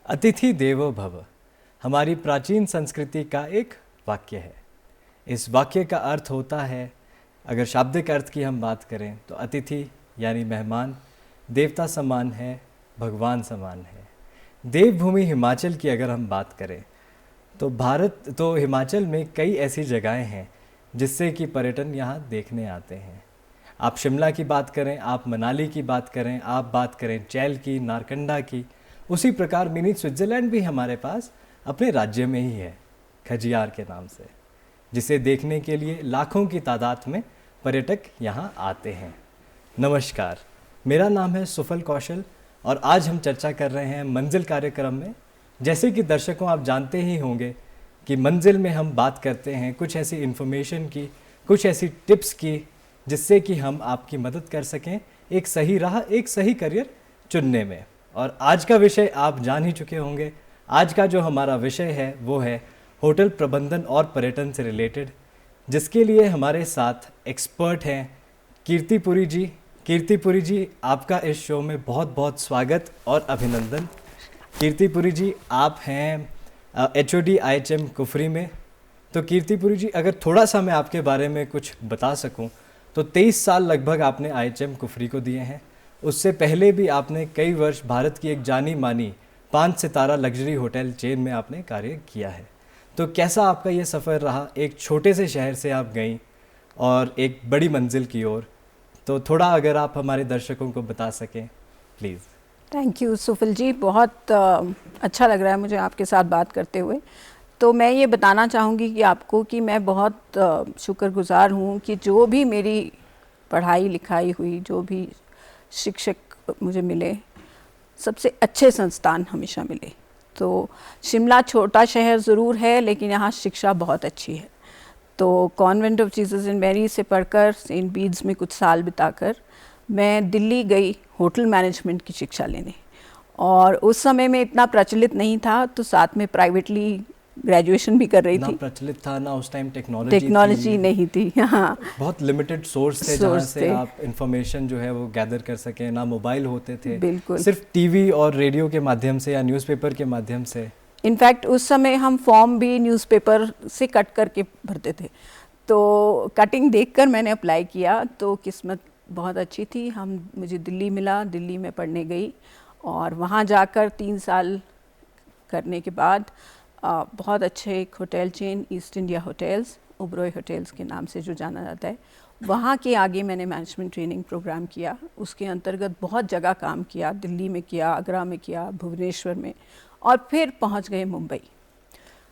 अतिथि देवो भव हमारी प्राचीन संस्कृति का एक वाक्य है। इस वाक्य का अर्थ होता है, अगर शाब्दिक अर्थ की हम बात करें तो अतिथि यानी मेहमान देवता समान है, भगवान समान है। देवभूमि हिमाचल की अगर हम बात करें तो हिमाचल में कई ऐसी जगहें हैं जिससे कि पर्यटन यहाँ देखने आते हैं। आप शिमला की बात करें, आप मनाली की बात करें, आप बात करें चैल की, नारकंडा की, उसी प्रकार मिनी स्विट्ज़रलैंड भी हमारे पास अपने राज्य में ही है, खजियार के नाम से, जिसे देखने के लिए लाखों की तादाद में पर्यटक यहाँ आते हैं। नमस्कार, मेरा नाम है सुफल कौशल और आज हम चर्चा कर रहे हैं मंजिल कार्यक्रम में। जैसे कि दर्शकों आप जानते ही होंगे कि मंजिल में हम बात करते हैं कुछ ऐसी इन्फॉर्मेशन की, कुछ ऐसी टिप्स की, जिससे कि हम आपकी मदद कर सकें एक सही राह, एक सही करियर चुनने में। और आज का विषय आप जान ही चुके होंगे। आज का जो हमारा विषय है वो है होटल प्रबंधन और पर्यटन से रिलेटेड, जिसके लिए हमारे साथ एक्सपर्ट हैं कीर्तिपुरी जी। कीर्तिपुरी जी, आपका इस शो में बहुत बहुत स्वागत और अभिनंदन। कीर्तिपुरी जी, आप हैं HOD IHM कुफरी में। तो कीर्तिपुरी जी, अगर थोड़ा सा मैं आपके बारे में कुछ बता सकूं तो 23 साल लगभग आपने IHM कुफरी को दिए हैं। उससे पहले भी आपने कई वर्ष भारत की एक जानी मानी 5 सितारा लग्जरी होटल चेन में आपने कार्य किया है। तो कैसा आपका ये सफ़र रहा? एक छोटे से शहर से आप गईं और एक बड़ी मंजिल की ओर, तो थोड़ा अगर आप हमारे दर्शकों को बता सकें प्लीज़। थैंक यू सुफल जी, बहुत अच्छा लग रहा है मुझे आपके साथ बात करते हुए। तो मैं ये बताना चाहूँगी कि आपको कि मैं बहुत शुक्रगुजार हूँ कि जो भी मेरी पढ़ाई लिखाई हुई, जो भी शिक्षक मुझे मिले, सबसे अच्छे संस्थान हमेशा मिले। तो शिमला छोटा शहर ज़रूर है, लेकिन यहाँ शिक्षा बहुत अच्छी है। तो convent of Jesus and Mary से पढ़कर सेंट बीड्स में कुछ साल बिताकर मैं दिल्ली गई होटल मैनेजमेंट की शिक्षा लेने। और उस समय में इतना प्रचलित नहीं था, तो साथ में प्राइवेटली ग्रेजुएशन भी कर रही थी। ना प्रचलित था, ना उस टाइम टेक्नोलॉजी नहीं थी। हाँ, बहुत लिमिटेड सोर्स थे जहाँ से आप इंफॉर्मेशन जो है वो गैदर कर सकें। ना मोबाइल होते थे, बिल्कुल सिर्फ टीवी और रेडियो के माध्यम से या न्यूज़पेपर के माध्यम से। इनफैक्ट उस समय हम फॉर्म भी न्यूज़पेपर से कट करके भरते थे। तो कटिंग देखकर मैंने अप्लाई किया, तो किस्मत बहुत अच्छी थी। मुझे दिल्ली मिला, दिल्ली में पढ़ने गई और वहाँ जाकर 3 साल करने के बाद बहुत अच्छे एक hotel chain east India hotels, Oberoi hotels के नाम से जो जाना जाता है, वहाँ के आगे मैंने मैनेजमेंट ट्रेनिंग प्रोग्राम किया। उसके अंतर्गत बहुत जगह काम किया, दिल्ली में किया, आगरा में किया, भुवनेश्वर में, और फिर पहुँच गए मुंबई,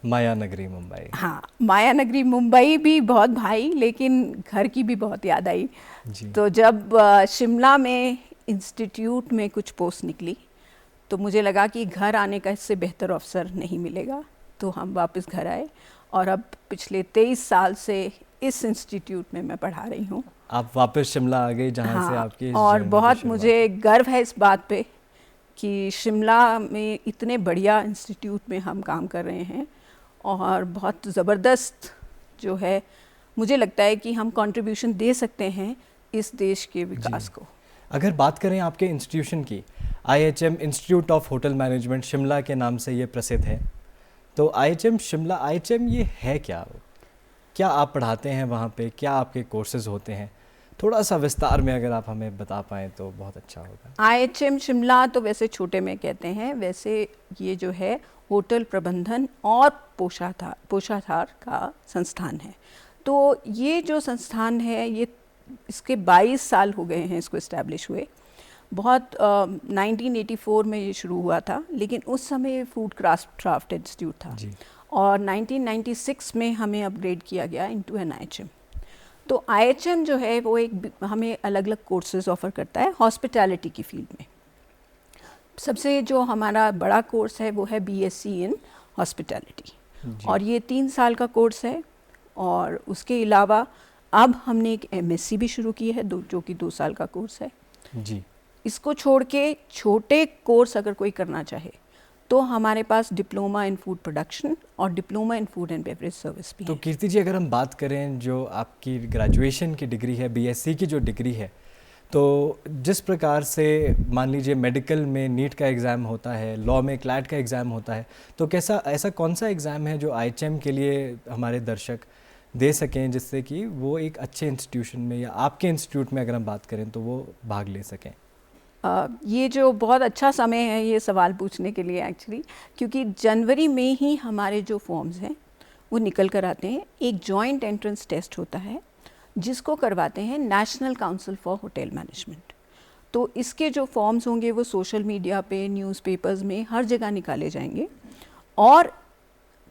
माया नगरी मुंबई। हाँ, माया नगरी मुंबई भी बहुत भाई, लेकिन घर की भी बहुत याद आई जी। तो जब शिमला में इंस्टीट्यूट में कुछ पोस्ट निकली तो मुझे लगा कि घर आने का इससे बेहतर अवसर नहीं मिलेगा। तो हम वापस घर आए और अब पिछले 23 साल से इस इंस्टीट्यूट में मैं पढ़ा रही हूँ। आप वापस शिमला आ गई, जहाँ से आपकी और बहुत मुझे गर्व है इस बात पे कि शिमला में इतने बढ़िया इंस्टीट्यूट में हम काम कर रहे हैं और बहुत ज़बरदस्त जो है, मुझे लगता है कि हम कंट्रीब्यूशन दे सकते हैं इस देश के विकास को। अगर बात करें आपके इंस्टीट्यूशन की, IHM institute of hotel management Shimla के नाम से ये प्रसिद्ध है। तो IHM शिमला, IHM ये है क्या? क्या आप पढ़ाते हैं वहाँ पे? क्या आपके कोर्सेज होते हैं? थोड़ा सा विस्तार में अगर आप हमें बता पाएँ तो बहुत अच्छा होगा। IHM शिमला तो वैसे छोटे में कहते हैं, वैसे ये जो है होटल प्रबंधन और पोषाहार का संस्थान है। तो ये जो संस्थान है, ये इसके 22 साल हो गए हैं इसको इस्टेब्लिश हुए। बहुत 1984 में ये शुरू हुआ था, लेकिन उस समय फूड क्राफ्ट इंस्टीट्यूट था। और 1996 में हमें अपग्रेड किया गया इनटू एन IHM। तो IHM जो है वो एक हमें अलग अलग कोर्सेज ऑफ़र करता है हॉस्पिटैलिटी की फील्ड में। सबसे जो हमारा बड़ा कोर्स है वो है BSc इन हॉस्पिटैलिटी, और ये 3 साल का कोर्स है। और उसके अलावा अब हमने एक MSc भी शुरू की है जो कि 2 साल का कोर्स है जी। इसको छोड़ के छोटे कोर्स अगर कोई करना चाहे तो हमारे पास डिप्लोमा इन फूड प्रोडक्शन और diploma in food and beverage service भी तो है। कीर्ति जी, अगर हम बात करें जो आपकी ग्रेजुएशन की डिग्री है, BSc की जो डिग्री है, तो जिस प्रकार से मान लीजिए मेडिकल में नीट का एग्ज़ाम होता है, लॉ में क्लैट का एग्ज़ाम होता है, तो कैसा ऐसा कौन सा एग्ज़ाम है जो IHM के लिए हमारे दर्शक दे सकें जिससे कि वो एक अच्छे इंस्टीट्यूशन में या आपके इंस्टीट्यूट में अगर हम बात करें तो वो भाग ले सकें? ये जो बहुत अच्छा समय है ये सवाल पूछने के लिए एक्चुअली, क्योंकि जनवरी में ही हमारे जो फॉर्म्स हैं वो निकल कर आते हैं। एक जॉइंट एंट्रेंस टेस्ट होता है जिसको करवाते हैं national council for hotel management. तो इसके जो फॉर्म्स होंगे वो सोशल मीडिया पे, न्यूज़पेपर्स में, हर जगह निकाले जाएंगे। और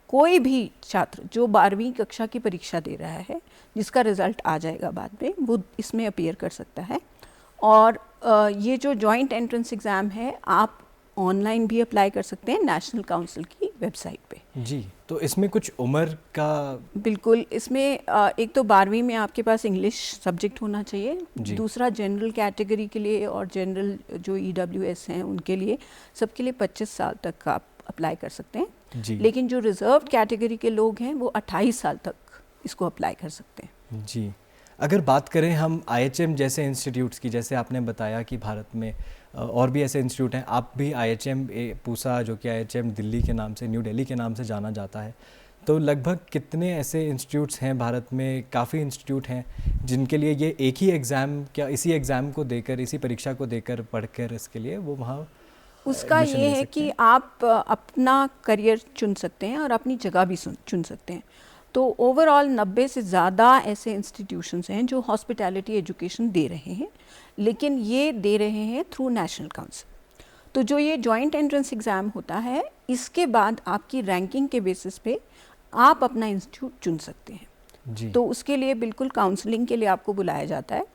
कोई भी छात्र जो 12वीं कक्षा की परीक्षा दे रहा है जिसका रिज़ल्ट आ जाएगा बाद में, वो इसमें अपीयर कर सकता है। और ये जो जॉइंट एंट्रेंस एग्ज़ाम है आप ऑनलाइन भी अप्लाई कर सकते हैं नेशनल काउंसिल की वेबसाइट पे। जी। तो इसमें कुछ उम्र का? बिल्कुल, इसमें एक तो 12वीं में आपके पास इंग्लिश सब्जेक्ट होना चाहिए, दूसरा जनरल कैटेगरी के लिए और जनरल जो EWS हैं उनके लिए, सबके लिए 25 साल तक आप अप्लाई कर सकते हैं जी। लेकिन जो रिजर्व कैटेगरी के लोग हैं वो 28 साल तक इसको अप्लाई कर सकते हैं जी। अगर बात करें हम IHM जैसे इंस्टीट्यूट्स की, जैसे आपने बताया कि भारत में और भी ऐसे इंस्टीट्यूट हैं, आप भी IHM पूसा जो कि IHM दिल्ली के नाम से, न्यू दिल्ली के नाम से जाना जाता है, तो लगभग कितने ऐसे इंस्टीट्यूट्स हैं भारत में? काफ़ी इंस्टीट्यूट हैं जिनके लिए ये एक ही एग्ज़ाम, क्या इसी एग्ज़ाम को देकर, इसी परीक्षा को देकर, पढ़कर इसके लिए वो वहाँ उसका ये है कि आप अपना करियर चुन सकते हैं और अपनी जगह भी चुन सकते हैं। तो ओवरऑल 90 से ज़्यादा ऐसे इंस्टीट्यूशंस हैं जो हॉस्पिटैलिटी एजुकेशन दे रहे हैं, लेकिन ये दे रहे हैं थ्रू नेशनल काउंसिल। तो जो ये जॉइंट एंट्रेंस एग्ज़ाम होता है, इसके बाद आपकी रैंकिंग के बेसिस पे आप अपना इंस्टीट्यूट चुन सकते हैं जी। तो उसके लिए बिल्कुल काउंसलिंग के लिए आपको बुलाया जाता है।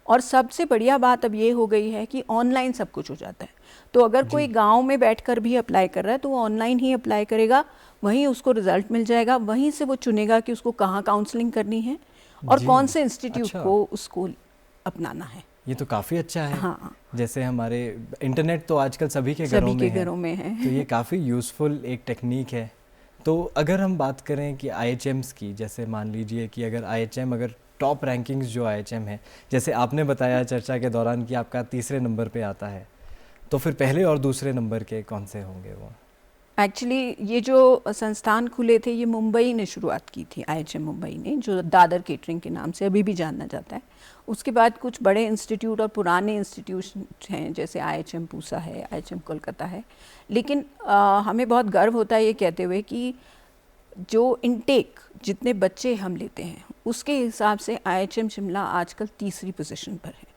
और सबसे बढ़िया बात अब ये हो गई है कि ऑनलाइन सब कुछ हो जाता है। तो अगर कोई गांव में बैठकर भी अप्लाई कर रहा है तो वो ऑनलाइन ही अप्लाई करेगा, वहीं उसको रिजल्ट मिल जाएगा, वहीं से वो चुनेगा कि उसको कहाँ काउंसलिंग करनी है और कौन से इंस्टीट्यूट को उसको अपनाना है। ये तो काफ़ी अच्छा है। हाँ। जैसे हमारे इंटरनेट तो आजकल सभी के घरों में है, तो ये काफ़ी यूज़फुल एक टेक्निक है। तो अगर हम बात करें कि IHMs की, जैसे मान लीजिए कि अगर IHM, अगर टॉप रैंकिंग्स जो IHM है, जैसे आपने बताया चर्चा के दौरान कि आपका 3रे नंबर पे आता है, तो फिर पहले और दूसरे नंबर के कौन से होंगे वो? एक्चुअली ये जो संस्थान खुले थे ये मुंबई ने शुरुआत की थी, IHM मुंबई ने, जो दादर केटरिंग के नाम से अभी भी जाना जाता है। उसके बाद कुछ बड़े इंस्टीट्यूट और पुराने इंस्टीट्यूशन हैं, जैसे IHM पूसा है, IHM कोलकाता है। लेकिन हमें बहुत गर्व होता है ये कहते हुए कि जो इनटेक, जितने बच्चे हम लेते हैं उसके हिसाब से IHM शिमला आजकल 3री पोजीशन पर है।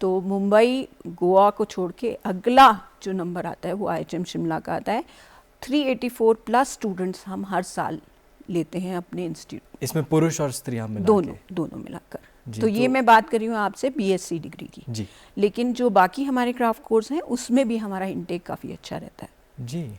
तो मुंबई, गोवा को छोड़ के अगला जो नंबर आता है वो IHM शिमला का आता है। 384 प्लस स्टूडेंट्स हम हर साल लेते हैं अपने इंस्टीट्यूट। इसमें पुरुष और स्त्रियां मिला दोनों मिलाकर। तो ये मैं बात कर रही हूँ आपसे BSc डिग्री की जी। लेकिन जो बाकी हमारे क्राफ्ट कोर्स हैं उसमें भी हमारा इनटेक काफ़ी अच्छा रहता है जी।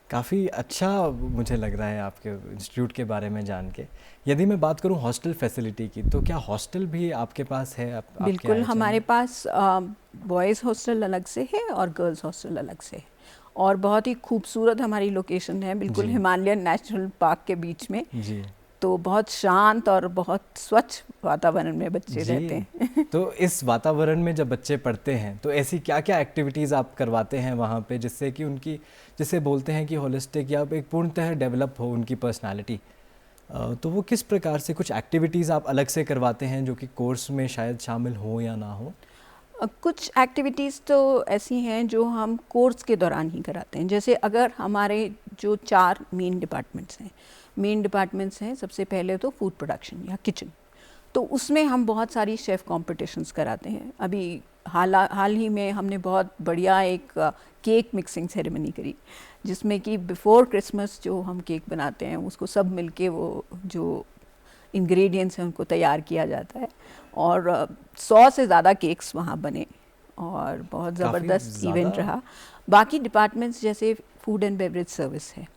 काफ़ी अच्छा मुझे लग रहा है आपके इंस्टीट्यूट के बारे में जान के। यदि मैं बात करूं हॉस्टल फैसिलिटी की, तो क्या हॉस्टल भी आपके पास है? बिल्कुल, हमारे पास बॉयज़ हॉस्टल अलग से है और गर्ल्स हॉस्टल अलग से है। और बहुत ही खूबसूरत हमारी लोकेशन है, बिल्कुल हिमालयन नेशनल पार्क के बीच में जी। तो बहुत शांत और बहुत स्वच्छ वातावरण में बच्चे रहते हैं तो इस वातावरण में जब बच्चे पढ़ते हैं तो ऐसी क्या क्या एक्टिविटीज़ आप करवाते हैं वहाँ पे, जिससे कि उनकी, जिसे बोलते हैं कि होलिस्टिक या एक पूर्णतः डेवलप हो उनकी पर्सनालिटी, तो वो किस प्रकार से कुछ एक्टिविटीज़ आप अलग से करवाते हैं जो कि कोर्स में शायद शामिल हो या ना हो? कुछ एक्टिविटीज़ तो ऐसी हैं जो हम कोर्स के दौरान ही कराते हैं। जैसे अगर हमारे जो 4 मेन डिपार्टमेंट्स हैं, सबसे पहले तो फूड प्रोडक्शन या किचन। तो उसमें हम बहुत सारी शेफ़ कॉम्पिटिशन्स कराते हैं। अभी हाल ही में हमने बहुत बढ़िया एक केक मिक्सिंग सेरेमनी करी, जिसमें कि बिफ़ोर क्रिसमस जो हम केक बनाते हैं उसको सब मिलके वो जो इंग्रेडिएंट्स हैं उनको तैयार किया जाता है, और 100 से ज़्यादा केक्स वहाँ बने और बहुत ज़बरदस्त इवेंट रहा। बाकी डिपार्टमेंट्स जैसे फूड एंड बेवरेज सर्विस है,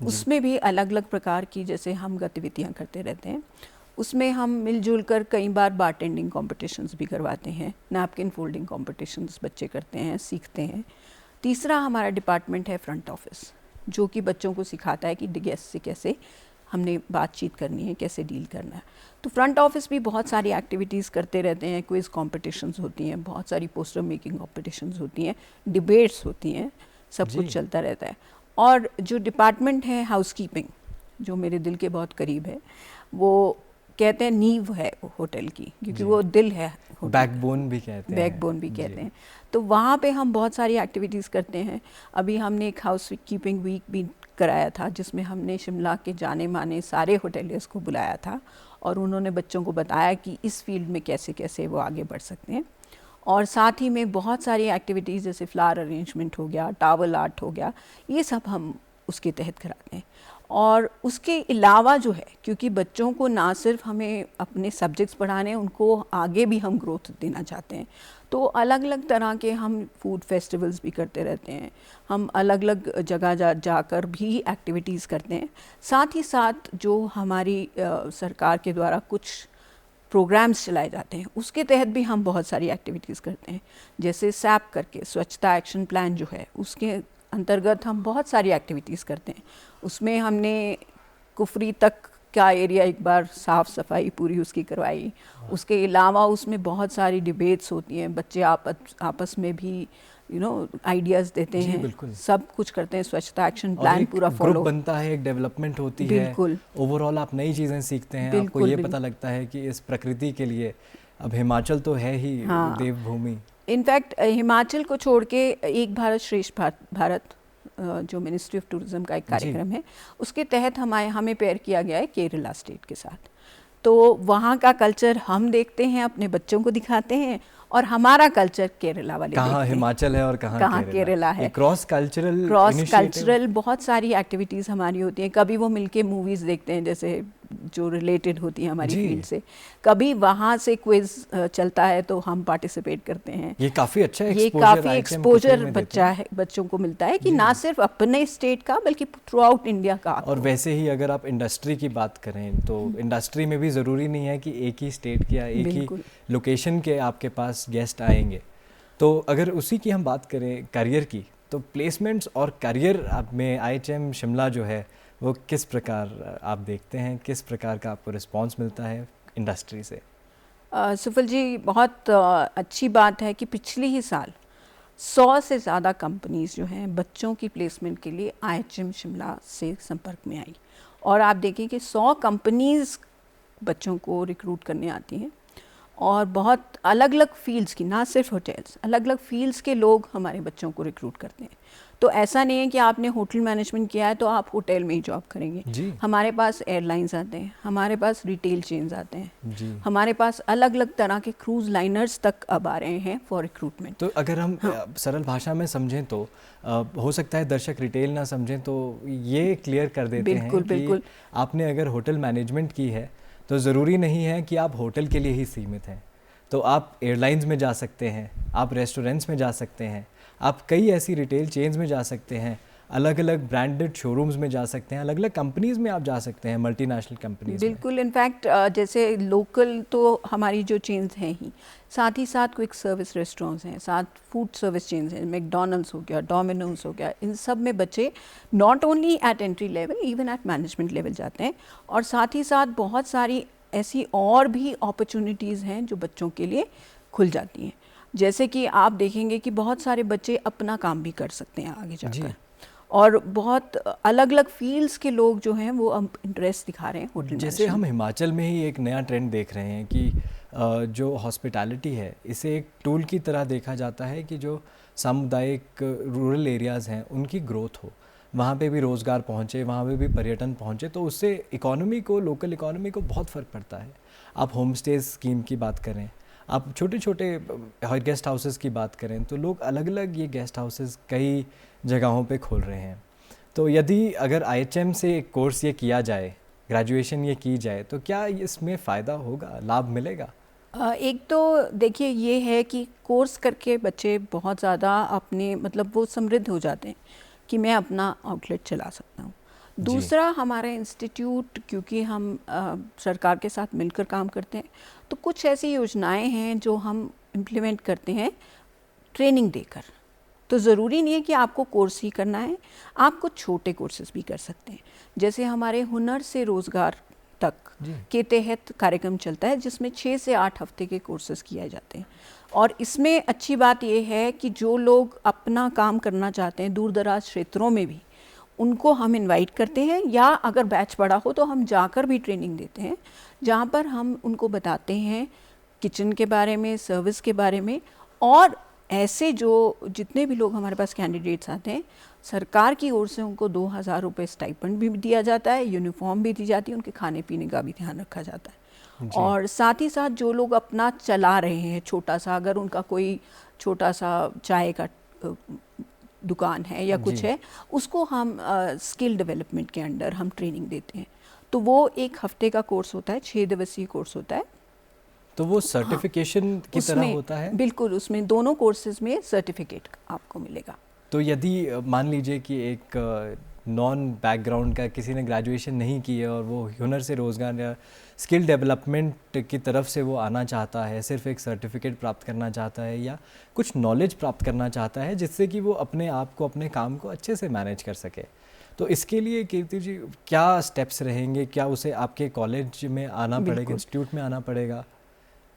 उसमें भी अलग अलग प्रकार की जैसे हम गतिविधियाँ करते रहते हैं। उसमें हम मिलजुल कर कई बार बारटेंडिंग कॉम्पिटिशन्स भी करवाते हैं, नैपकिन फोल्डिंग कॉम्पिटिशन्स बच्चे करते हैं, सीखते हैं। तीसरा हमारा डिपार्टमेंट है फ्रंट ऑफिस, जो कि बच्चों को सिखाता है कि गेस्ट से कैसे हमने बातचीत करनी है, कैसे डील करना है। तो फ्रंट ऑफिस भी बहुत सारी एक्टिविटीज़ करते रहते हैं, क्विज़ कॉम्पिटिशन्स होती हैं, बहुत सारी पोस्टर मेकिंग कॉम्पिटिशन्स होती हैं, डिबेट्स होती हैं, सब कुछ चलता रहता है। और जो डिपार्टमेंट है हाउसकीपिंग, जो मेरे दिल के बहुत करीब है, वो कहते हैं नींव है होटल की, क्योंकि वो दिल है, बैकबोन भी कहते हैं। बैकबोन भी कहते हैं। तो वहाँ पे हम बहुत सारी एक्टिविटीज़ करते हैं। अभी हमने एक हाउस कीपिंग वीक भी कराया था, जिसमें हमने शिमला के जाने माने सारे होटेलियर्स को बुलाया था और उन्होंने बच्चों को बताया कि इस फील्ड में कैसे कैसे वो आगे बढ़ सकते हैं। और साथ ही में बहुत सारी एक्टिविटीज़ जैसे फ्लावर अरेंजमेंट हो गया, टावल आर्ट हो गया, ये सब हम उसके तहत कराते हैं। और उसके अलावा जो है, क्योंकि बच्चों को ना सिर्फ हमें अपने सब्जेक्ट्स पढ़ाने, उनको आगे भी हम ग्रोथ देना चाहते हैं, तो अलग अलग तरह के हम फूड फेस्टिवल्स भी करते रहते हैं। हम अलग अलग जगह जाकर भी एक्टिविटीज़ करते हैं। साथ ही साथ जो हमारी सरकार के द्वारा कुछ प्रोग्राम्स चलाए जाते हैं, उसके तहत भी हम बहुत सारी एक्टिविटीज़ करते हैं। जैसे सैप करके स्वच्छता एक्शन प्लान जो है, उसके अंतर्गत हम बहुत सारी एक्टिविटीज़ करते हैं। उसमें हमने कुफरी तक का एरिया एक बार साफ़ सफाई पूरी उसकी करवाई। उसके अलावा उसमें बहुत सारी डिबेट्स होती हैं, बच्चे आपस में भी आइडियाज़ देते हैं, सब कुछ करते हैं। स्वच्छता एक्शन प्लान पूरा फॉलो ग्रुप बनता है, एक डेवलपमेंट होती है, बिल्कुल ओवरऑल आप नई चीज़ें सीखते हैं। आपको ये पता लगता है कि इस प्रकृति के लिए अब हिमाचल तो है ही देवभूमि। इनफैक्ट हिमाचल को छोड़ के एक भारत श्रेष्ठ भारत जो मिनिस्ट्री ऑफ टूरिज्म का एक कार्यक्रम है, उसके तहत हमें पेयर किया गया है केरला स्टेट के साथ। तो वहाँ का कल्चर हम देखते हैं, अपने बच्चों को दिखाते हैं, और हमारा कल्चर केरला वाले कहाँ हिमाचल है और कहाँ केरला है। क्रॉस कल्चरल बहुत सारी एक्टिविटीज़ हमारी होती हैं। कभी वो मिलके मूवीज़ देखते हैं जैसे जो रिलेटेड होती है हमारी फील्ड से, कभी वहाँ से क्विज चलता है तो हम पार्टिसिपेट करते हैं। ये काफ़ी अच्छा एक्सपोजर बच्चों को मिलता है कि ना सिर्फ अपने स्टेट का बल्कि थ्रू आउट इंडिया का। और वैसे ही अगर आप इंडस्ट्री की बात करें तो इंडस्ट्री में भी ज़रूरी नहीं है कि एक ही स्टेट की या एक ही लोकेशन के आपके पास गेस्ट आएंगे। तो अगर उसी की हम बात करें करियर की, तो प्लेसमेंट्स और करियर में IHM शिमला जो है वो किस प्रकार आप देखते हैं, किस प्रकार का आपको रिस्पांस मिलता है इंडस्ट्री से? सुफल जी, बहुत अच्छी बात है कि पिछले ही साल 100 से ज़्यादा कंपनीज़ जो हैं बच्चों की प्लेसमेंट के लिए IHM शिमला से संपर्क में आई। और आप देखें कि 100 कंपनीज़ बच्चों को रिक्रूट करने आती हैं, और बहुत अलग अलग फील्ड्स की, ना सिर्फ होटल्स, अलग अलग फील्ड्स के लोग हमारे बच्चों को रिक्रूट करते हैं। तो ऐसा नहीं है कि आपने होटल मैनेजमेंट किया है तो आप होटल में ही जॉब करेंगे। हमारे पास एयरलाइंस आते हैं, हमारे पास रिटेल चेन्स आते हैं, हमारे पास अलग अलग तरह के क्रूज लाइनर्स तक अब आ रहे हैं फॉर रिक्रूटमेंट। तो अगर हम सरल भाषा में समझें तो हो सकता है दर्शक रिटेल ना समझें, तो ये क्लियर कर देते हैं कि आपने अगर होटल मैनेजमेंट की है तो ज़रूरी नहीं है कि आप होटल के लिए ही सीमित हैं। तो आप एयरलाइंस में जा सकते हैं, आप रेस्टोरेंट्स में जा सकते हैं, आप कई ऐसी रिटेल चेन्स में जा सकते हैं, अलग अलग ब्रांडेड शोरूम्स में जा सकते हैं, अलग अलग कंपनीज़ में आप जा सकते हैं, मल्टीनेशनल कंपनीज़। बिल्कुल, इनफैक्ट जैसे लोकल तो हमारी जो चेन्स हैं ही, साथ ही साथ क्विक सर्विस रेस्टोरेंट्स हैं, साथ फूड सर्विस चेन्स हैं, मैकडॉनल्ड्स हो गया, डोमिनोज हो गया, इन सब में बच्चे not only eight entry level, even at management level जाते हैं। और साथ ही साथ बहुत सारी ऐसी और भी अपॉर्चुनिटीज़ हैं जो बच्चों के लिए खुल जाती हैं। जैसे कि आप देखेंगे कि बहुत सारे बच्चे अपना काम भी कर सकते हैं आगे जाकर, और बहुत अलग अलग फील्ड्स के लोग जो हैं वो अब इंटरेस्ट दिखा रहे हैं होटल। जैसे हम हिमाचल में ही एक नया ट्रेंड देख रहे हैं कि जो हॉस्पिटैलिटी है इसे एक टूल की तरह देखा जाता है कि जो सामुदायिक रूरल एरियाज़ हैं उनकी ग्रोथ हो। वहाँ पे भी रोज़गार पहुँचे, वहाँ पे भी पर्यटन पहुँचे, तो उससे इकोनॉमी को, लोकल इकोनॉमी को बहुत फ़र्क पड़ता है। आप होम स्टे स्कीम की बात करें, आप छोटे छोटे गेस्ट हाउसेस की बात करें, तो लोग अलग अलग ये गेस्ट हाउसेस कई जगहों पे खोल रहे हैं। तो यदि अगर IHM से एक कोर्स ये किया जाए, ग्रेजुएशन ये की जाए, तो क्या इसमें फ़ायदा होगा, लाभ मिलेगा? एक तो देखिए ये है कि कोर्स करके बच्चे बहुत ज़्यादा अपने मतलब वो समृद्ध हो जाते हैं कि मैं अपना आउटलेट चला सकता हूँ। दूसरा, हमारा इंस्टीट्यूट क्योंकि हम सरकार के साथ मिलकर काम करते हैं, तो कुछ ऐसी योजनाएं हैं जो हम इम्प्लीमेंट करते हैं ट्रेनिंग देकर। तो ज़रूरी नहीं है कि आपको कोर्स ही करना है, आप कुछ छोटे कोर्सेज भी कर सकते हैं। जैसे हमारे हुनर से रोज़गार तक के तहत कार्यक्रम चलता है, जिसमें 6 से 8 हफ्ते के कोर्सेज किए जाते हैं। और इसमें अच्छी बात यह है कि जो लोग अपना काम करना चाहते हैं दूर दराज क्षेत्रों में भी, उनको हम इनवाइट करते हैं, या अगर बैच बड़ा हो तो हम जाकर भी ट्रेनिंग देते हैं, जहाँ पर हम उनको बताते हैं किचन के बारे में, सर्विस के बारे में। और ऐसे जो जितने भी लोग हमारे पास कैंडिडेट्स आते हैं, सरकार की ओर से उनको 2,000 रुपये स्टाइपेंड भी दिया जाता है, यूनिफॉर्म भी दी जाती है, उनके खाने पीने का भी ध्यान रखा जाता है। और साथ ही साथ जो लोग अपना चला रहे हैं छोटा सा, अगर उनका कोई छोटा सा चाय का दुकान है या कुछ है, उसको हम स्किल डेवलपमेंट के अंडर हम ट्रेनिंग देते हैं। तो वो 1 हफ्ते का कोर्स होता है, 6 दिवसीय कोर्स होता है। तो वो सर्टिफिकेशन की तरह होता है? बिल्कुल, उसमें दोनों कोर्सेज में सर्टिफिकेट आपको मिलेगा। तो यदि मान लीजिए कि एक नॉन बैकग्राउंड का किसी ने ग्रेजुएशन नहीं की है और वो हुनर से रोज़गार या स्किल डेवलपमेंट की तरफ से वो आना चाहता है, सिर्फ एक सर्टिफिकेट प्राप्त करना चाहता है या कुछ नॉलेज प्राप्त करना चाहता है जिससे कि वो अपने आप को, अपने काम को अच्छे से मैनेज कर सके, तो इसके लिए कीर्ति जी क्या स्टेप्स रहेंगे? क्या उसे आपके कॉलेज में आना पड़ेगा, इंस्टीट्यूट में आना पड़ेगा?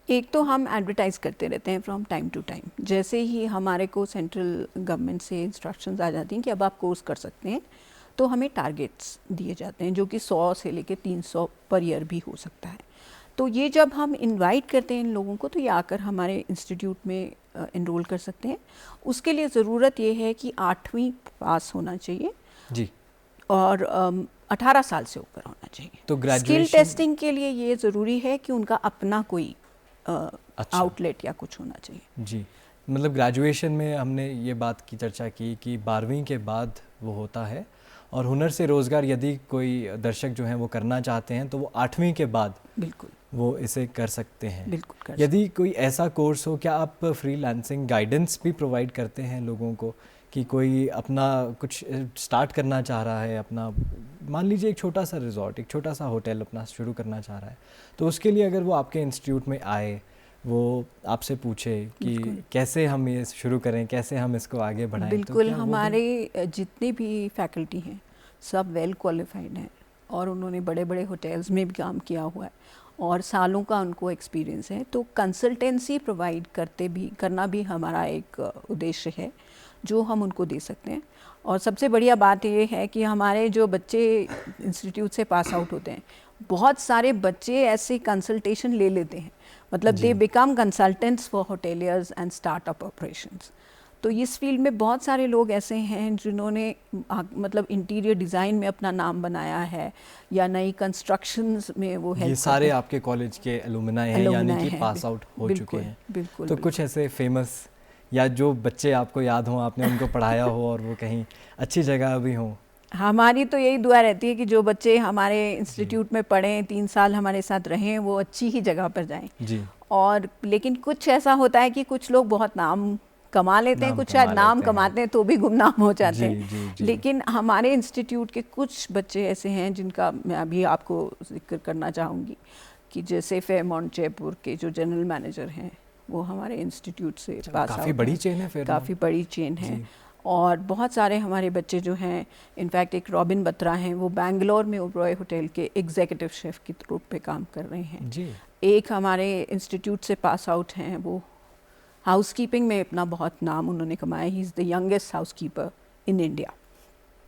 एक तो हम एडवर्टाइज़ करते रहते हैं फ्रॉम टाइम टू टाइम। जैसे ही हमारे को सेंट्रल गवर्नमेंट से इंस्ट्रक्शंस आ जाती हैं कि अब आप कोर्स कर सकते हैं, तो हमें टारगेट्स दिए जाते हैं जो कि 100 से लेकर 300 पर ईयर भी हो सकता है। तो ये जब हम इनवाइट करते हैं इन लोगों को, तो ये आकर हमारे इंस्टीट्यूट में इनरोल कर सकते हैं। उसके लिए ज़रूरत ये है कि 8वीं पास होना चाहिए जी, और 18 साल से ऊपर होना चाहिए। तो स्किल टेस्टिंग के लिए ये ज़रूरी है कि उनका अपना कोई आउटलेट या कुछ होना चाहिए। जी, मतलब ग्रेजुएशन में हमने ये बात की चर्चा की कि 12वीं के बाद वो होता है, और हुनर से रोज़गार यदि कोई दर्शक जो हैं वो करना चाहते हैं तो वो 8वीं के बाद बिल्कुल वो इसे कर सकते हैं। बिल्कुल कर यदि कोई ऐसा कोर्स हो, क्या आप फ्रीलांसिंग गाइडेंस भी प्रोवाइड करते हैं लोगों को कि कोई अपना कुछ स्टार्ट करना चाह रहा है, अपना मान लीजिए एक छोटा सा रिजॉर्ट, एक छोटा सा होटल अपना शुरू करना चाह रहा है, तो उसके लिए अगर वो आपके इंस्टीट्यूट में आए, वो आपसे पूछे कि कैसे हम ये शुरू करें, कैसे हम इसको आगे बढ़ाएं? बिल्कुल, तो हमारे जितने भी फैकल्टी हैं सब वेल क्वालिफाइड हैं और उन्होंने बड़े बड़े होटल्स में भी काम किया हुआ है और सालों का उनको एक्सपीरियंस है। तो कंसल्टेंसी प्रोवाइड करना भी हमारा एक उद्देश्य है जो हम उनको दे सकते हैं। और सबसे बढ़िया बात ये है कि हमारे जो बच्चे इंस्टीट्यूट से पास आउट होते हैं, बहुत सारे बच्चे ऐसे कंसल्टेशन ले लेते हैं, मतलब they become consultants for hoteliers and startup operations. तो इस फील्ड में बहुत सारे लोग ऐसे हैं जिन्होंने मतलब इंटीरियर डिज़ाइन में अपना नाम बनाया है या नई कंस्ट्रक्शंस में वो हेल्प। ये सारे आपके कॉलेज के एलुमनाई हैं, यानी कि पास आउट हो चुके हैं। बिल्कुल। तो कुछ ऐसे फेमस या जो बच्चे आपको याद हों, आपने उनको पढ़ाया हो और वो कहीं अच्छी जगह भी हों? हमारी तो यही दुआ रहती है कि जो बच्चे हमारे इंस्टीट्यूट में पढ़ें, 3 साल हमारे साथ रहें, वो अच्छी ही जगह पर जाएं। जी। और लेकिन कुछ ऐसा होता है कि कुछ लोग बहुत नाम कमा लेते हैं, कुछ शायद नाम कमाते हैं तो भी गुमनाम हो जाते हैं। लेकिन हमारे इंस्टीट्यूट के कुछ बच्चे ऐसे हैं जिनका मैं अभी आपको जिक्र करना चाहूँगी कि जैसे फेयरमाउंट जयपुर के जो जनरल मैनेजर हैं वो हमारे इंस्टीट्यूट से पास आउट। काफ़ी बड़ी चेन है फिर। काफ़ी बड़ी चेन है। और बहुत सारे हमारे बच्चे जो हैं, इनफैक्ट एक रॉबिन बत्रा हैं, वो बैंगलोर में ओबरॉय होटल के एग्जीक्यूटिव शेफ़ के रूप पे काम कर रहे हैं जी। एक हमारे इंस्टीट्यूट से पास आउट हैं, वो हाउसकीपिंग में अपना बहुत नाम उन्होंने कमाया। He is the youngest housekeeper in India.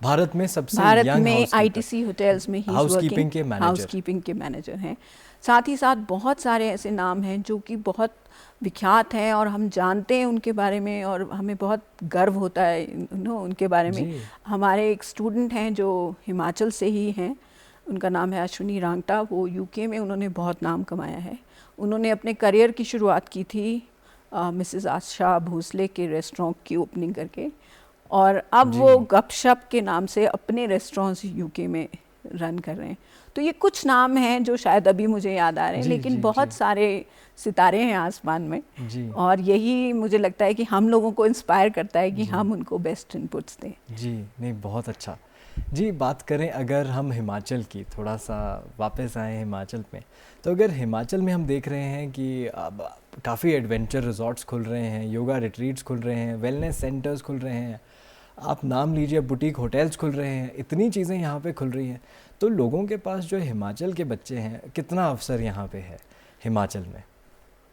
Bharat में सबसे भारत young में housekeeper, आईटीसी होटल्स में ही हाउसकीपिंग के मैनेजर। हाउसकीपिंग के मैनेजर हैं। साथ ही साथ बहुत सारे ऐसे नाम हैं जो कि बहुत विख्यात हैं और हम जानते हैं उनके बारे में और हमें बहुत गर्व होता है उनके बारे में। जी। हमारे एक स्टूडेंट हैं जो हिमाचल से ही हैं, उनका नाम है अश्विनी रांगटा। वो यूके में उन्होंने बहुत नाम कमाया है। उन्होंने अपने करियर की शुरुआत की थी मिसेस आशा भोसले के रेस्टोरेंट की ओपनिंग करके, और अब जी। वो गपशप के नाम से अपने रेस्टोरेंट्स यूके में रन कर रहे हैं। तो ये कुछ नाम हैं जो शायद अभी मुझे याद आ रहे हैं, जी, लेकिन जी, बहुत जी। सारे सितारे हैं आसमान में, जी और यही मुझे लगता है कि हम लोगों को इंस्पायर करता है कि जी। हम उनको बेस्ट इनपुट्स दें। जी नहीं, बहुत अच्छा जी। बात करें अगर हम हिमाचल की, थोड़ा सा वापस आए हिमाचल में, तो अगर हिमाचल में हम देख रहे हैं कि अब काफ़ी एडवेंचर रिजॉर्ट्स खुल रहे हैं, योगा रिट्रीट्स खुल रहे हैं, वेलनेस सेंटर्स खुल रहे हैं, आप नाम लीजिए, बुटीक होटल्स खुल रहे हैं, इतनी चीज़ें यहाँ पे खुल रही हैं। तो लोगों के पास जो हिमाचल के बच्चे हैं, कितना अवसर यहाँ पे है हिमाचल में?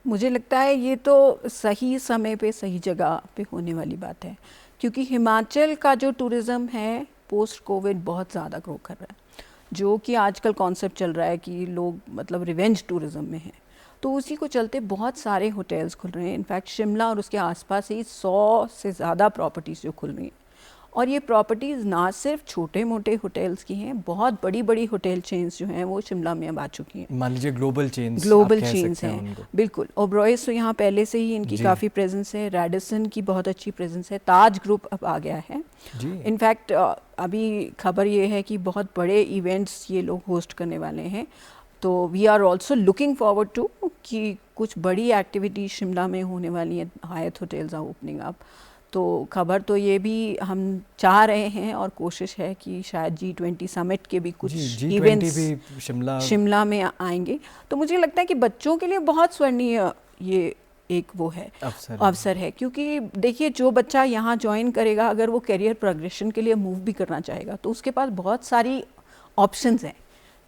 मुझे लगता है ये तो सही समय पे सही जगह पे होने वाली बात है, क्योंकि हिमाचल का जो टूरिज़्म है पोस्ट कोविड बहुत ज़्यादा ग्रो कर रहा है, जो कि आजकल कॉन्सेप्ट चल रहा है कि लोग मतलब रिवेंज टूरिज़्म में हैं। तो उसी को चलते बहुत सारे होटल्स खुल रहे हैं। इनफैक्ट शिमला और उसके आसपास ही 100 से ज़्यादा प्रॉपर्टीज़ जो खुल रही हैं, और ये प्रॉपर्टीज़ ना सिर्फ छोटे मोटे होटल्स की हैं, बहुत बड़ी बड़ी होटल चेन्स जो हैं वो शिमला में अब आ चुकी हैं। मान लीजिए ग्लोबल चेन्स, ग्लोबल चेन्स हैं, बिल्कुल। ओबरॉयज तो यहाँ पहले से ही इनकी जी। काफ़ी प्रेजेंस है, रेडिसन की बहुत अच्छी प्रेजेंस है, ताज ग्रुप अब आ गया है जी। इनफैक्ट अभी खबर ये है कि बहुत बड़े इवेंट्स ये लोग होस्ट करने वाले हैं। तो we are also looking forward to कि कुछ बड़ी एक्टिविटी शिमला में होने वाली है। Hyatt hotels are opening up, तो खबर तो ये भी हम चाह रहे हैं और कोशिश है कि शायद G20 समिट के भी कुछ G20 इवेंट्स भी शिमला में आएंगे। तो मुझे लगता है कि बच्चों के लिए बहुत स्वर्णीय ये एक वो है अवसर है, क्योंकि देखिए जो बच्चा यहाँ ज्वाइन करेगा, अगर वो करियर प्रोग्रेशन के लिए मूव भी करना चाहेगा तो उसके पास बहुत सारी ऑप्शंस हैं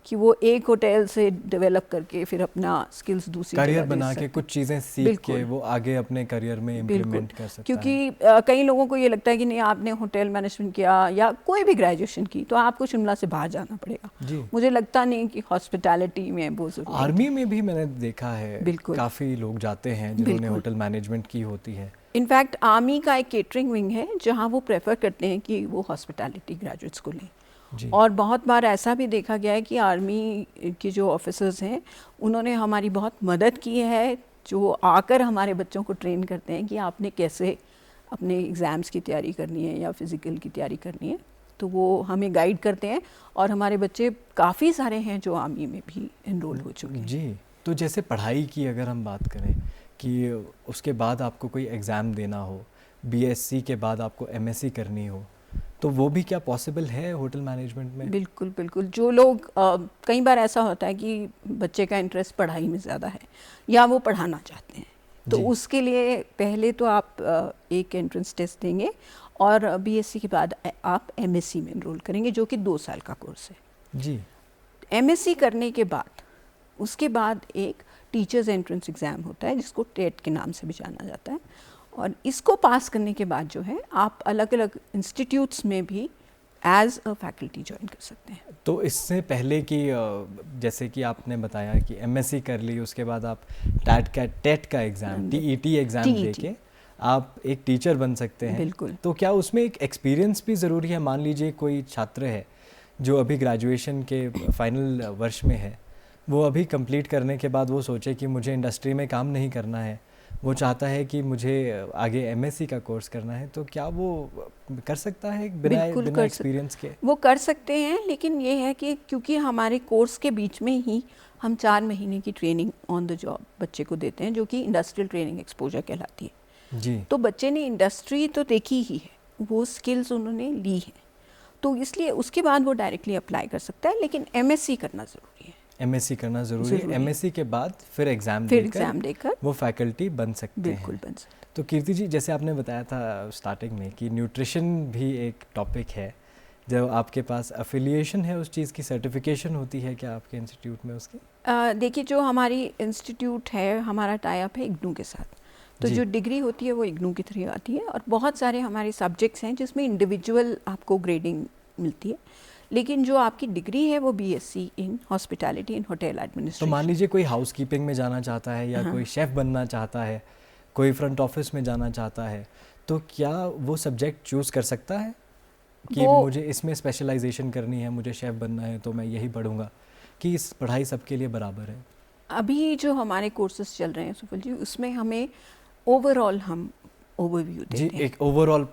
कि वो एक होटल से डेवलप करके फिर अपना स्किल्स दूसरी करियर बना के कुछ चीज़ें सीख के वो आगे अपने करियर में इम्प्लीमेंट कर सकता है। क्योंकि कई लोगों को ये लगता है कि नहीं, आपने होटल मैनेजमेंट किया या कोई भी ग्रेजुएशन की तो आपको शिमला से बाहर जाना पड़ेगा। मुझे लगता नहीं कि हॉस्पिटैलिटी में वो जरूरी है। आर्मी में भी मैंने देखा है, बिल्कुल काफ़ी लोग जाते हैं जिन्होंने होटल मैनेजमेंट की होती है। इनफैक्ट आर्मी का एक केटरिंग विंग है जहाँ वो प्रेफर करते हैं कि वो हॉस्पिटैलिटी ग्रेजुएट्स को लें। और बहुत बार ऐसा भी देखा गया है कि आर्मी के जो ऑफिसर्स हैं उन्होंने हमारी बहुत मदद की है, जो आकर हमारे बच्चों को ट्रेन करते हैं कि आपने कैसे अपने एग्ज़ाम्स की तैयारी करनी है या फिज़िकल की तैयारी करनी है। तो वो हमें गाइड करते हैं और हमारे बच्चे काफ़ी सारे हैं जो आर्मी में भी एनरोल हो चुके हैं। जी। तो जैसे पढ़ाई की अगर हम बात करें कि उसके बाद आपको कोई एग्ज़ाम देना हो, BSc के बाद आपको MSc करनी हो, तो वो भी क्या पॉसिबल है होटल मैनेजमेंट में? बिल्कुल बिल्कुल। जो लोग कई बार ऐसा होता है कि बच्चे का इंटरेस्ट पढ़ाई में ज़्यादा है या वो पढ़ाना चाहते हैं, तो उसके लिए पहले तो आप एक एंट्रेंस टेस्ट देंगे और BSc के बाद आप MSc में एनरोल करेंगे, जो कि 2 साल का कोर्स है। जी। MSc करने के बाद उसके बाद एक टीचर्स एंट्रेंस एग्ज़ाम होता है जिसको टेट के नाम से भी जाना जाता है, और इसको पास करने के बाद जो है आप अलग अलग इंस्टीट्यूट्स में भी एज अ फैकल्टी ज्वाइन कर सकते हैं। तो इससे पहले कि जैसे कि आपने बताया कि MSc कर ली, उसके बाद आप टेट का एग्ज़ाम, TET एग्ज़ाम देके आप एक टीचर बन सकते हैं। बिल्कुल। तो क्या उसमें एक एक्सपीरियंस भी ज़रूरी है? मान लीजिए कोई छात्र है जो अभी ग्रेजुएशन के फाइनल वर्ष में है, वो अभी कंप्लीट करने के बाद वो सोचे कि मुझे इंडस्ट्री में काम नहीं करना है, वो चाहता है कि मुझे आगे MSc का कोर्स करना है, तो क्या वो कर सकता है बिना एक्सपीरियंस के? वो कर सकते हैं, लेकिन ये है कि क्योंकि हमारे कोर्स के बीच में ही हम 4 महीने की ट्रेनिंग ऑन द जॉब बच्चे को देते हैं, जो कि इंडस्ट्रियल ट्रेनिंग एक्सपोजर कहलाती है। जी। तो बच्चे ने इंडस्ट्री तो देखी ही है, वो स्किल्स उन्होंने ली है, तो इसलिए उसके बाद वो डायरेक्टली अप्लाई कर सकता है, लेकिन MSc करना ज़रूरी है। MSc करना ज़रूरी है। MSc के बाद फिर एग्ज़ाम देकर वो फैकल्टी बन सकते हैं। बिल्कुल बन सकते। तो कीर्ति जी, जैसे आपने बताया था स्टार्टिंग में कि न्यूट्रिशन भी एक टॉपिक है, जब आपके पास अफिलिएशन है उस चीज़ की, सर्टिफिकेशन होती है क्या आपके इंस्टीट्यूट में उसकी? देखिए, जो हमारी इंस्टीट्यूट है, हमारा टाई अप है इग्नू के साथ, तो जो डिग्री होती है वो इग्नू की थ्रू आती है, और बहुत सारे हमारे सब्जेक्ट्स हैं जिसमें इंडिविजुअल आपको ग्रेडिंग मिलती है, लेकिन जो आपकी डिग्री है वो BSc in hospitality and hotel तो एडमिनिस्ट्रेशन। मान लीजिए कोई हाउस कीपिंग में जाना चाहता है या कोई शेफ़ बनना चाहता है, कोई फ्रंट ऑफिस में जाना चाहता है, तो क्या वो सब्जेक्ट चूज़ कर सकता है कि मुझे इसमें स्पेशलाइजेशन करनी है, मुझे शेफ़ बनना है तो मैं यही पढ़ूंगा, कि इस पढ़ाई सबके लिए बराबर है? अभी जो हमारे कोर्सेज चल रहे हैं सुफल जी, उसमें हमें ओवरऑल हम ओवरव्यू देते हैं, एक ओवरऑल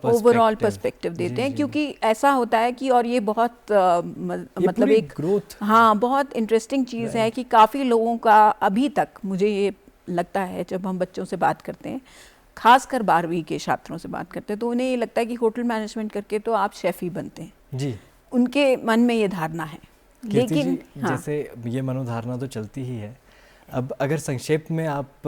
पर्सपेक्टिव देते हैं, क्योंकि ऐसा होता है कि, और ये बहुत मतलब एक ग्रोथ, हाँ, बहुत इंटरेस्टिंग चीज़ है कि काफ़ी लोगों का अभी तक मुझे ये लगता है, जब हम बच्चों से बात करते हैं, खासकर 12वीं के छात्रों से बात करते हैं, तो उन्हें ये लगता है कि होटल मैनेजमेंट करके तो आप शेफ़ ही बनते हैं जी, उनके मन में ये धारणा है। लेकिन हाँ, जैसे ये मनोधारणा तो चलती ही है। अब अगर संक्षेप में आप,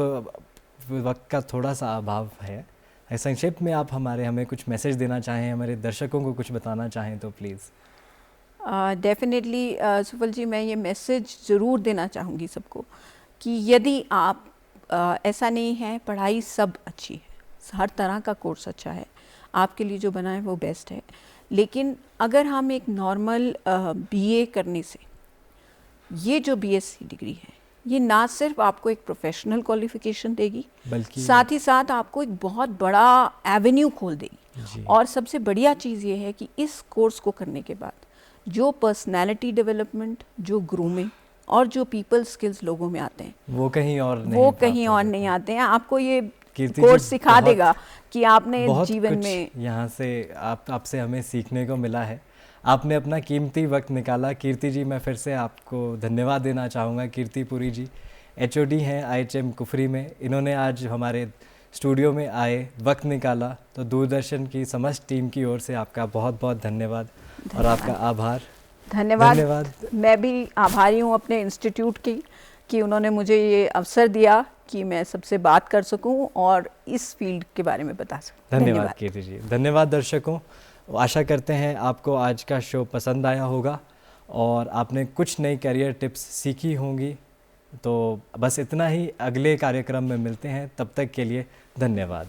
वक्त का थोड़ा सा अभाव है, संक्षेप में आप हमें कुछ मैसेज देना चाहें, हमारे दर्शकों को कुछ बताना चाहें तो प्लीज़। डेफिनेटली सुफल जी, मैं ये मैसेज ज़रूर देना चाहूँगी सबको कि यदि आप ऐसा नहीं है, पढ़ाई सब अच्छी है, हर तरह का कोर्स अच्छा है, आपके लिए जो बना है वो बेस्ट है, लेकिन अगर हम एक नॉर्मल BA करने से, ये जो BSc डिग्री है, ये ना सिर्फ आपको एक प्रोफेशनल क्वालिफिकेशन देगी, बल्कि साथ ही साथ आपको एक बहुत बड़ा एवेन्यू खोल देगी। और सबसे बढ़िया चीज़ ये है कि इस कोर्स को करने के बाद जो पर्सनैलिटी डेवलपमेंट, जो ग्रूमिंग और जो पीपल स्किल्स लोगों में आते हैं, वो कहीं और नहीं आते हैं। आपको ये कोर्स सिखा देगा कि आपने जीवन में यहाँ से आपसे हमें सीखने को मिला है। आपने अपना कीमती वक्त निकाला। कीर्ति जी, मैं फिर से आपको धन्यवाद देना चाहूँगा। कीर्ति पुरी जी HOD हैं IHM कुफरी में, इन्होंने आज हमारे स्टूडियो में आए, वक्त निकाला, तो दूरदर्शन की समस्त टीम की ओर से आपका बहुत बहुत धन्यवाद और आपका आभार। धन्यवाद। मैं भी आभारी हूँ अपने इंस्टीट्यूट की कि उन्होंने मुझे ये अवसर दिया कि मैं सबसे बात कर सकूं और इस फील्ड के बारे में बता सकूं। धन्यवाद कीर्ति जी। धन्यवाद दर्शकों। आशा करते हैं आपको आज का शो पसंद आया होगा और आपने कुछ नई करियर टिप्स सीखी होंगी। तो बस इतना ही, अगले कार्यक्रम में मिलते हैं, तब तक के लिए धन्यवाद।